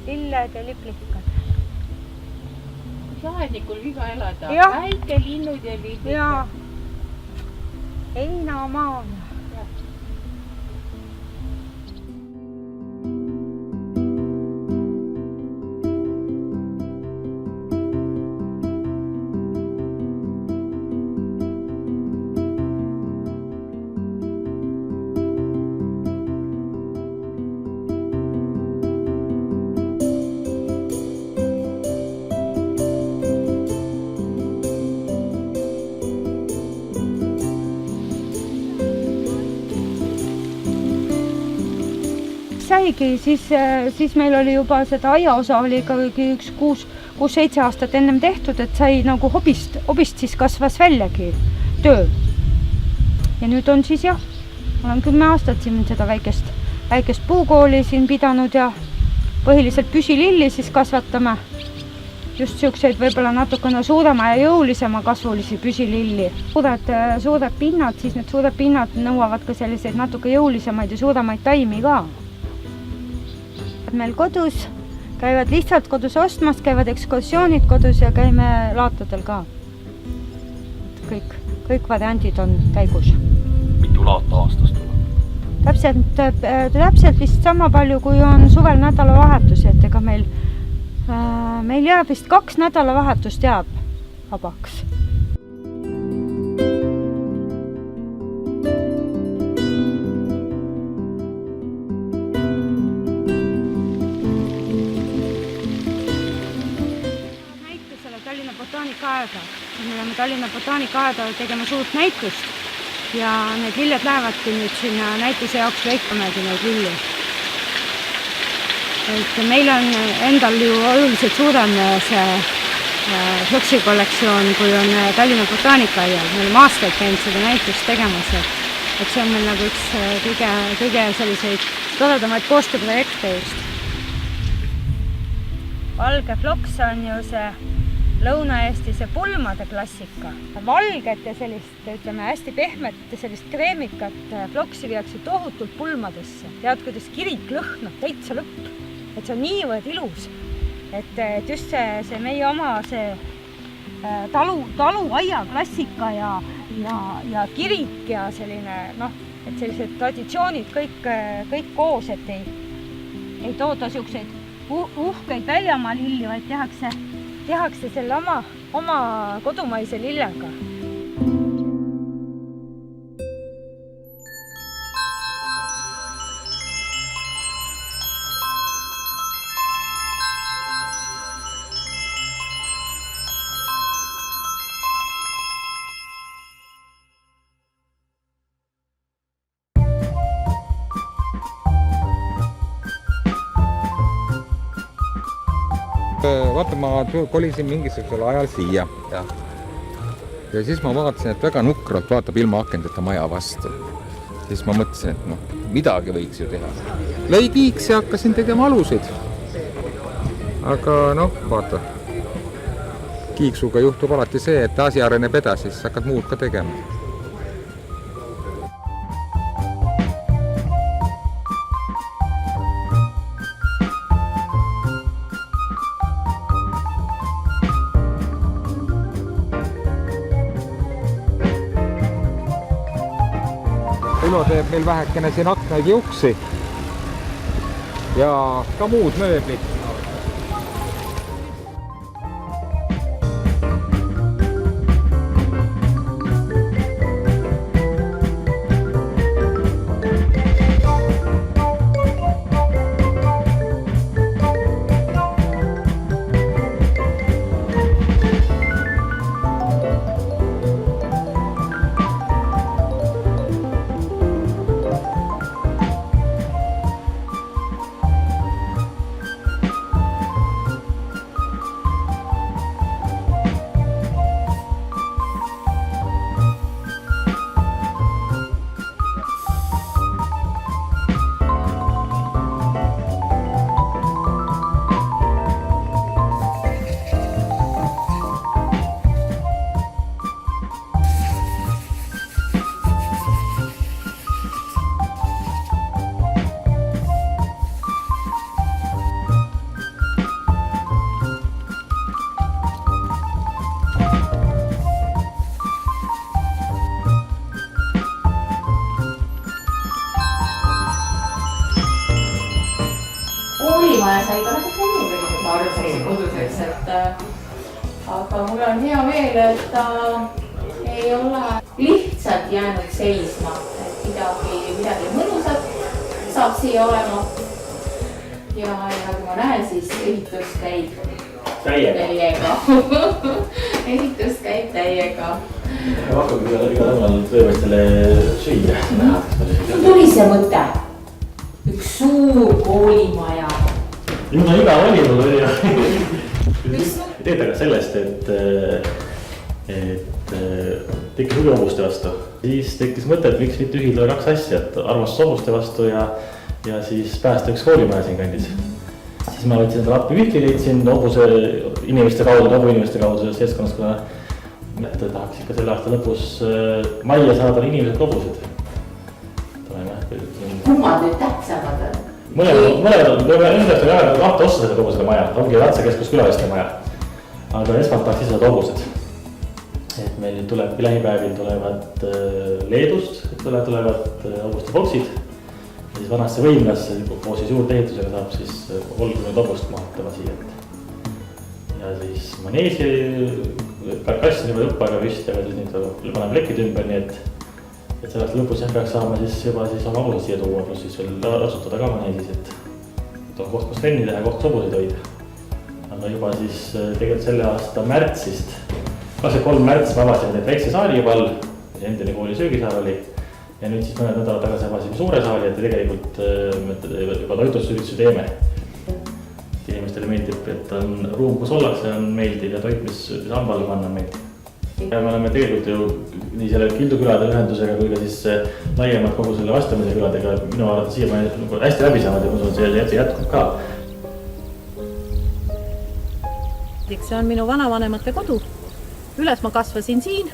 lilled ja liplikad. Saedikul viga elada. Ja. Väike linnud ja liplikad. Ja heinamaan. Saigi, siis meil oli juba seda aiaosa oli ka üks 6-7 aastat ennem tehtud, et sai nagu hobist siis kasvas väljagi töö. Ja nüüd on siis jah, olen 10 aastat siin seda väikest puukooli siin pidanud ja põhiliselt püsililli siis kasvatame. Just siukseid võib-olla natukene suurema ja jõulisema kasvulisi püsililli. Suured pinnad, siis need suured pinnad nõuavad ka selliseid natuke jõulisemaid ja suuremaid taimi ka. Meil kodus käivad lihtsalt kodus ostmas, käivad ekskursioonid kodus ja käime laatadel ka. Kõik variandid on käigus. Mitu laata aastas tuleb? Täpselt vist sama palju, kui on suvel nädalavahetusi, et ega meil jääb vist 2 nädalavahetust jääb vabaks. Me oleme Tallinna Botaanikaaeda tegema suurt näitust ja need lilled lähevadki nüüd sinna näituse jaoks lõikamegi neid lilli. Et meil on endal ju oluliselt suurem see floksikollektsioon, kui on Tallinna Botaanikaaedal. Me oleme aastaid käinud seda näitust tegemas, et see on meil nagu üks kõige selliseid toredamaid koostööprojekte just. Valge floks on ju see Lõuna-Eesti see pulmade klassika. Valget ja sellist, ütleme, hästi pehmet ja sellist kreemikat floksi viiakse tohutult pulmadesse. Tead, kuidas kirik lõhnab täitsa lõpp. Et see on niivõrd ilus. Et just see meie oma see taluaia klassika ja kirik ja selline, et sellised traditsioonid kõik koos, et ei tooda siukseid uhkeid väljamaa lilli, vaid tehakse selle oma kodumaise lillega. Vaata, ma kolisin mingisugusel ajal siia ja siis ma vaatasin, et väga nukralt vaatab ilma akendeta maja vastu. Siis ma mõtlesin, et midagi võiks ju teha. Lõi kiiks ja hakkasin tegema alusid. Aga vaata, kiiksuga juhtub alati see, et asi areneb edasi, siis hakkad muud ka tegema. Ülo teeb meil vähekene siin aknaid ja uksi ja ka muud mööblit. koolimaja sai ka nagu kooli tegelikult, ma arvan, sellise koduseks, et aga mul on hea meel, et ta ei ole lihtsalt jäänud seisma, et midagi mõnusat saab siia olema. Ja nagu ma näen, siis ehitus käib täiega. Ehitus käib täiega. Vaatame iga nädal tõevästele süüa. Tuli see mõte. Üks suur koolimaja. Mul on iga valinud oli. Teete ka sellest, et tekkis huvi hobuste vastu. Siis tekkis mõte, et miks mitte ühildada kaks asja, et armastus hobuste vastu ja siis päästa üks koolimaja siin kandis. Siis ma võtsin endale appi Mihkli, leidsin hobuse inimeste kaudu seltskonnast, kuna tahaks ikka selle aasta lõpus majja saada inimesed hobused. Kummad nüüd tähtsamad on? Mõlemad on kahte ossa selle hobusele maja, ongi Ratsakeskus külaliste maja. Aga esmalt tahaks ise saada hobused. Et meil tuleb lähipäevil tulevad Leedust, tulevad hobuste boksid. Ja siis vanasse võimlasse koos siis juurde ehitusega saab siis 30 hobust mahtama siia. Ja siis maneesi kass on juba õppaga püsti, aga siis nüüd paneb plekid ümber, nii et sellest lõpus peaks saama siis juba oma hobused siia tuua, pluss siis veel asutada ka maneesis, et on koht, kus trenni teha, koht, kus hobuseid hoida. Aga juba siis tegelikult selle aasta märtsist, 23. märts me avasime neid väikse saali juba all, mis endine kooli söögisaal oli. Ja nüüd siis mõned nädalad tagasi avasime suure saali, et tegelikult juba toitusüritusi teeme. Inimestele meeldib, et on ruum, kus ollakse, on meeldiv ja toit, mis hambale panna on meeldib. Ja me oleme tegelikult ju nii selle Kildu külade ühendusega kui ka siis laiemalt kogu selle vastamise küladega minu arvates siia hästi läbi saanud ja ma usun, see jätkub ka. See on minu vanavanemate kodu. Üles ma kasvasin siin.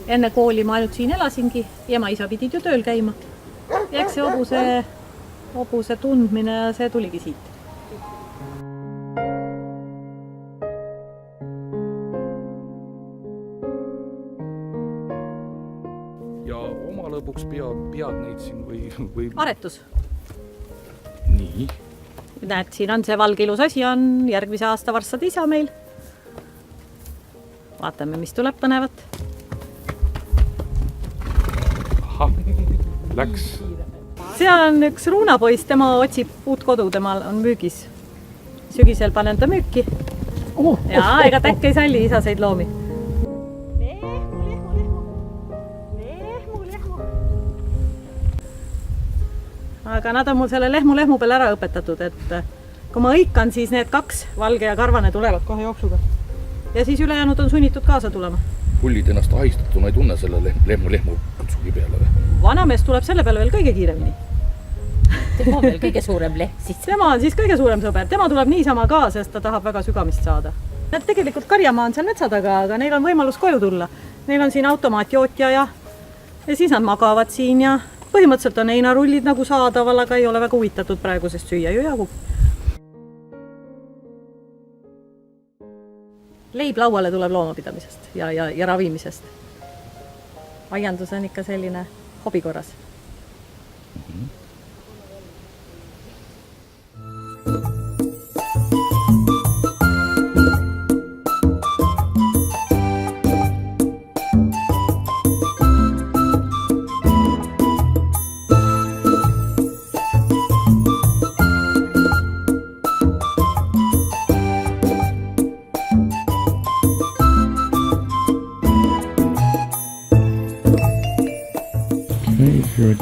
Enne kooli ma ainult siin elasingi. Ema isa pidid ju tööl käima. Ja eks see hobuse tundmine ja see tuligi siit. Ja oma lõpuks pead neid siin või... Aretus. Nii. Näed, siin on see valge ilus asi, on järgmise aasta varssad isa meil. Vaatame, mis tuleb põnevat. Ahah, läks. See on üks ruunapoiss, tema otsib uut kodu, temal on müügis. Sügisel panen ta müüki. Ja ega täkk ei salli isaseid loomi. Aga nad on mul selle lehmu peal ära õpetatud, et kui ma õikan, siis need kaks, valge ja karvane, tulevad kohe jooksuga. Ja siis ülejäänud on sunnitud kaasa tulema. Hullid ennast ahistatuna ei tunne selle lehmu kutsugi peale või? Vanamees tuleb selle peale veel kõige kiiremini. Tema on veel kõige suurem lehm siis. Tema on siis kõige suurem sõber. Tema tuleb niisama ka, sest ta tahab väga sügamist saada. Nad tegelikult karjamaa on seal metsa taga, aga neil on võimalus koju tulla. Neil on siin automaatjootja ja siis nad magavad siin ja põhimõtteliselt on heinarullid nagu saadaval, aga ei ole väga huvitatud praegu, sest süüa ju jagub. Leib lauale tuleb loomapidamisest ja ravimisest. Aiandus on ikka selline hobikorras.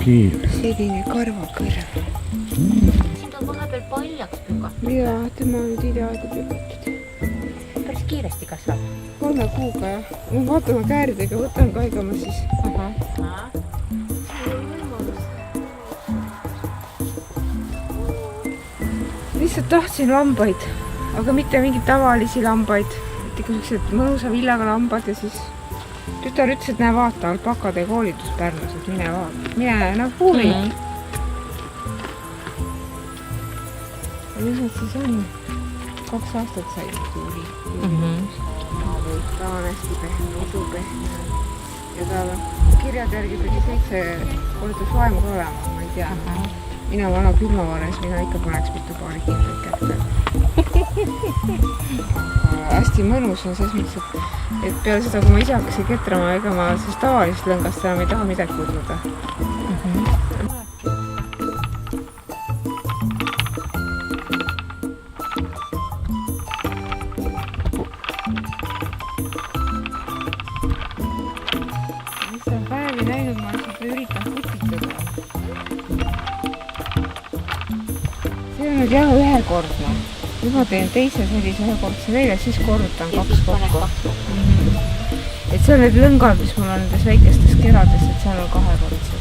Selline karvakõrv. Siin on vahepeal paljaks pükatud. Jaa, tema on nüüd hiljaaegu pükatud. Päris kiiresti kasvab. 3 kuuga jah. Ma vaatama kääridega, võtan kaigama siis. Lihtsalt tahtsin lambaid, aga mitte mingeid tavalisi lambaid. Et ikka sellised mõnusa villaga lambad ja siis tütar ütles, et näe vaata, alpakade koolitus Pärnus, et mine vaata. Mine, uuri. Ja mis nad siis on? 2 aastat said tuuli. Ta on hästi pehme, usupehme. Ja ta kirjad järgi pidi 7 korda soemu ka olema, ma ei tea. Mina vana külmavares, mina ikka paneks mitu paari kindlake. hästi mõnus on selles mõttes, et peale seda, kui ma ise hakkasin ketrama, ega ma sellest tavalist lõngast enam ei taha midagi kudluda. Mis on päevi näinud, ma seda üritan putitada. See on nüüd jah ühekordne. Nüüd ma teen teise sellise ühekordse veel ja siis korrutan 2 kokku. Et see on need lõngad, mis mul on nendes väikestes kerades, et seal on 2-kordsed.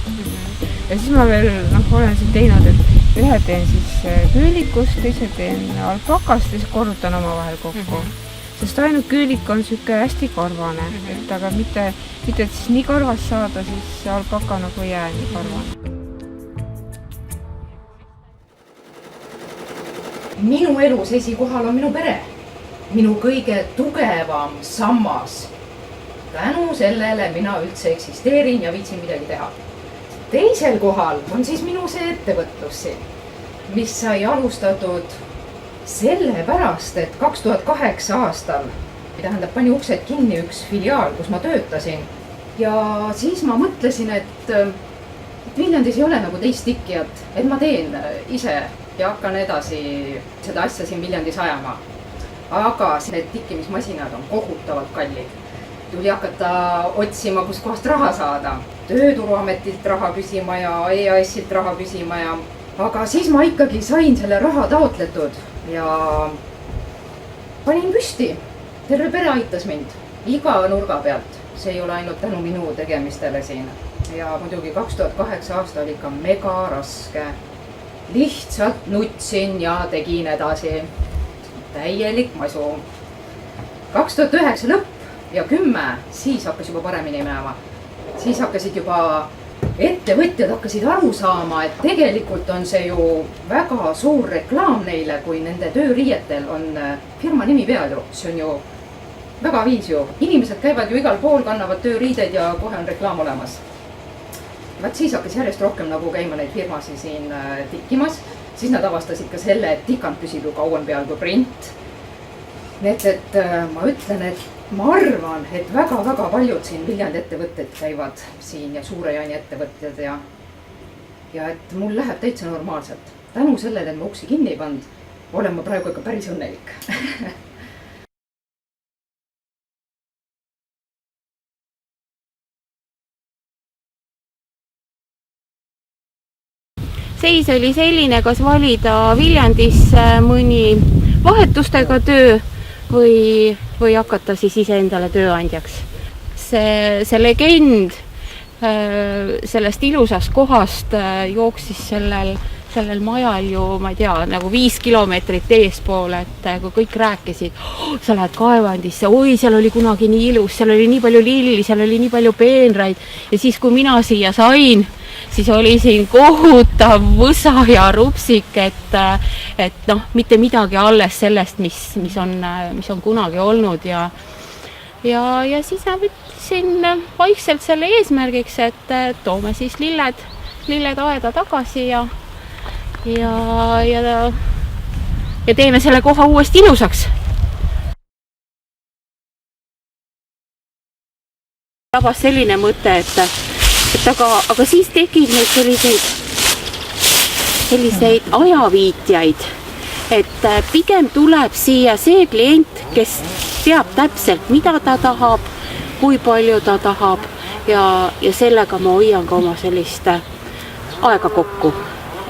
Ja siis ma veel olen siin teinud, et ühe teen siis küülikust, teise teen alpakast ja siis korrutan omavahel kokku. Sest ainult küülik on siuke hästi karvane, et aga mitte et siis nii karvas saada, siis alpaka nagu ei jää nii karvane. Minu elus esikohal on minu pere, minu kõige tugevam sammas. Tänu sellele mina üldse eksisteerin ja viitsin midagi teha. Teisel kohal on siis minu see ettevõtlus siin, mis sai alustatud sellepärast, et 2008 aastal, pani uksed kinni üks filiaal, kus ma töötasin. Ja siis ma mõtlesin, et Viljandis ei ole nagu teist tikkijat, et ma teen ise ja hakkan edasi seda asja siin Viljandis ajama. Aga need tikkimismasinad on kohutavalt kallid. Tuli hakata otsima, kus kohast raha saada. Tööturuametilt raha küsima ja EAS-ilt raha küsima ja... Aga siis ma ikkagi sain selle raha taotletud ja panin püsti. Terve pere aitas mind iga nurga pealt. See ei ole ainult tänu minu tegemistele siin. Ja muidugi 2008 aasta oli ikka mega raske. Lihtsalt nutsin ja tegin edasi. Täielik masu. 2009 lõpp ja 10, siis hakkas juba paremini minema. Siis hakkasid juba ettevõtjad hakkasid aru saama, et tegelikult on see ju väga suur reklaam neile, kui nende tööriietel on firma nimi peal ju. See on ju väga viis ju. Inimesed käivad ju igal pool, kannavad tööriided ja kohe on reklaam olemas. Vaat siis hakkas järjest rohkem nagu käima neid firmasi siin tikkimas. Siis nad avastasid ka selle, et tikand püsib ju kauem peal kui print. Nii et ma ütlen, et ma arvan, et väga-väga paljud siin Viljandi ettevõtted käivad siin ja suure jaani ettevõtjad ja et mul läheb täitsa normaalselt. Tänu sellele, et ma uksi kinni ei pand, olen ma praegu ikka päris õnnelik. Seis oli selline, kas valida Viljandis mõni vahetustega töö või hakata siis iseendale tööandjaks. See legend sellest ilusast kohast jooksis sellel majal ju, ma ei tea, nagu 5 kilomeetrit eespoole, et kui kõik rääkisid, sa lähed kaevandisse, oi, seal oli kunagi nii ilus, seal oli nii palju lilli, seal oli nii palju peenraid ja siis, kui mina siia sain, siis oli siin kohutav võsa ja rupsik, et mitte midagi alles sellest, mis on kunagi olnud ja siis ma võtsin vaikselt selle eesmärgiks, et toome siis lilled aeda tagasi ja teeme selle koha uuesti ilusaks. Tabas selline mõte, et aga siis tekib neid selliseid ajaviitjaid, et pigem tuleb siia see klient, kes teab täpselt, mida ta tahab, kui palju ta tahab ja sellega ma hoian ka oma sellist aega kokku,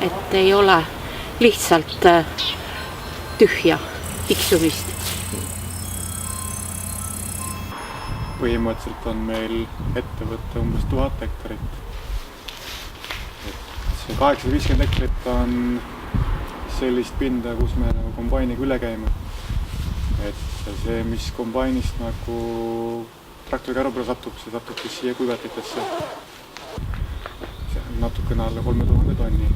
et ei ole lihtsalt tühja tiksumist. Põhimõtteliselt on meil ettevõtte umbes 1000 hektarit. See 850 hektarit on sellist pinda, kus me nagu kombainiga üle käime. Et see, mis kombainist nagu traktoriga ära satub, see satub siis siia kuivatitesse. See on natukene alla 3000 tonni.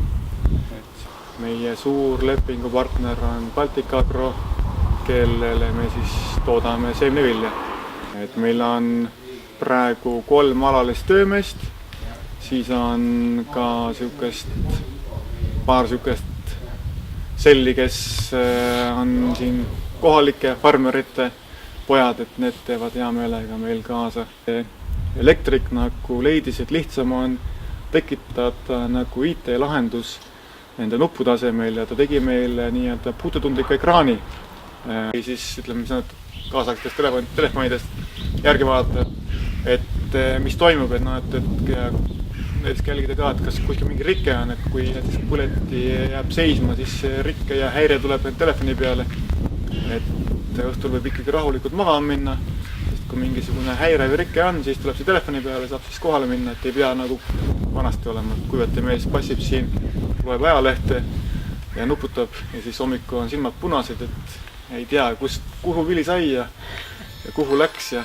Et meie suur lepingupartner on Baltic Agro, kellele me siis toodame seemnevilja. Et meil on praegu 3 alalist töömeest, siis on ka paar sihukest selli, kes on siin kohalike farmerite pojad, et need teevad hea meelega meil kaasa. Elektrik nagu leidis, et lihtsam on tekitada nagu IT-lahendus nende nuppude asemel ja ta tegi meile nii-öelda puututundliku ekraani. Või siis ütleme, mis on kaasaegsetest telefonidest järgi vaadata, et mis toimub, et näiteks jälgida ka, et kas kuskil mingi rike on, et kui näiteks põleti jääb seisma, siis rikke ja häire tuleb telefoni peale. Et õhtul võib ikkagi rahulikult maha minna, sest kui mingisugune häire või rike on, siis tuleb see telefoni peale, saab siis kohale minna, et ei pea nagu vanasti olema. Kuivati mees passib siin, loeb ajalehte ja nuputab ja siis hommiku on silmad punased, et ei tea, kuhu vili sai ja kuhu läks ja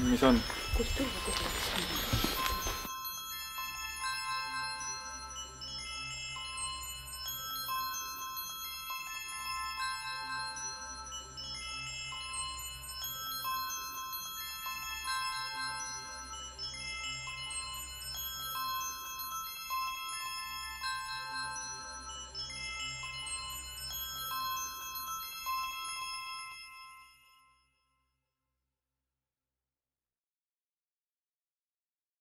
mis on.